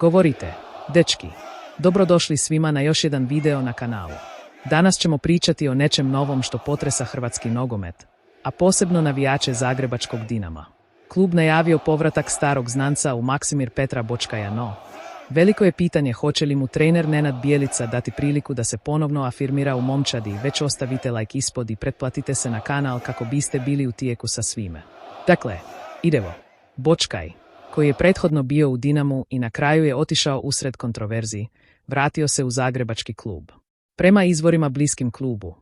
Govorite, dečki. Dobrodošli svima na još jedan video na kanalu. Danas ćemo pričati o nečem novom što potresa hrvatski nogomet, a posebno navijače zagrebačkog Dinama. Klub najavio povratak starog znanca u Maksimir Petra Bočkaja, no veliko je pitanje hoće li mu trener Nenad Bjelica dati priliku da se ponovno afirmira u momčadi. Već ostavite like ispod i pretplatite se na kanal kako biste bili u tijeku sa svime. Dakle, idemo. Bočkaj, koji je prethodno bio u Dinamu i na kraju je otišao usred kontroverzi, vratio se u zagrebački klub. Prema izvorima bliskim klubu,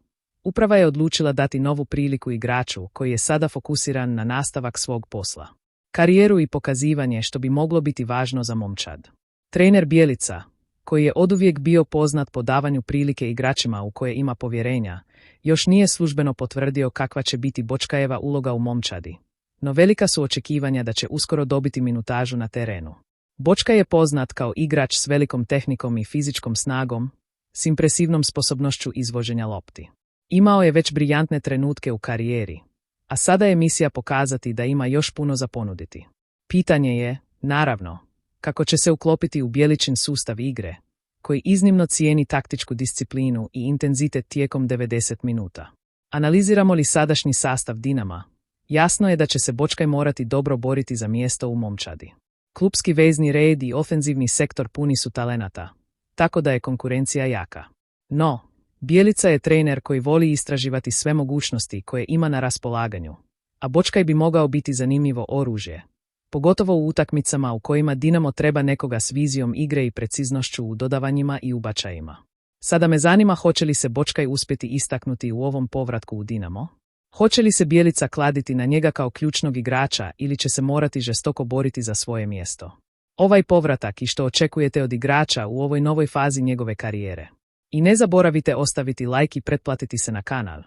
uprava je odlučila dati novu priliku igraču koji je sada fokusiran na nastavak svog posla, karijeru i pokazivanje što bi moglo biti važno za momčad. Trener Bjelica, koji je oduvijek bio poznat po davanju prilike igračima u koje ima povjerenja, još nije službeno potvrdio kakva će biti Bočkajeva uloga u momčadi. No velika su očekivanja da će uskoro dobiti minutažu na terenu. Bočkaj je poznat kao igrač s velikom tehnikom i fizičkom snagom, s impresivnom sposobnošću izvoženja lopti. Imao je već briljantne trenutke u karijeri, a sada je misija pokazati da ima još puno za ponuditi. Pitanje je, naravno, kako će se uklopiti u Bjeličin sustav igre, koji iznimno cijeni taktičku disciplinu i intenzitet tijekom 90 minuta. Analiziramo li sadašnji sastav Dinama, jasno je da će se Bočkaj morati dobro boriti za mjesto u momčadi. Klupski vezni red i ofenzivni sektor puni su talenata, tako da je konkurencija jaka. No, Bjelica je trener koji voli istraživati sve mogućnosti koje ima na raspolaganju, a Bočkaj bi mogao biti zanimljivo oružje, pogotovo u utakmicama u kojima Dinamo treba nekoga s vizijom igre i preciznošću u dodavanjima i ubačajima. Sada me zanima hoće li se Bočkaj uspjeti istaknuti u ovom povratku u Dinamo? Hoće li se Bjelica kladiti na njega kao ključnog igrača ili će se morati žestoko boriti za svoje mjesto? Ovaj povratak i što očekujete od igrača u ovoj novoj fazi njegove karijere. I ne zaboravite ostaviti like i pretplatiti se na kanal,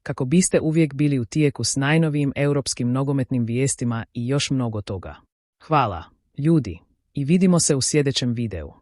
kako biste uvijek bili u tijeku s najnovijim europskim nogometnim vijestima i još mnogo toga. Hvala, ljudi, i vidimo se u sljedećem videu.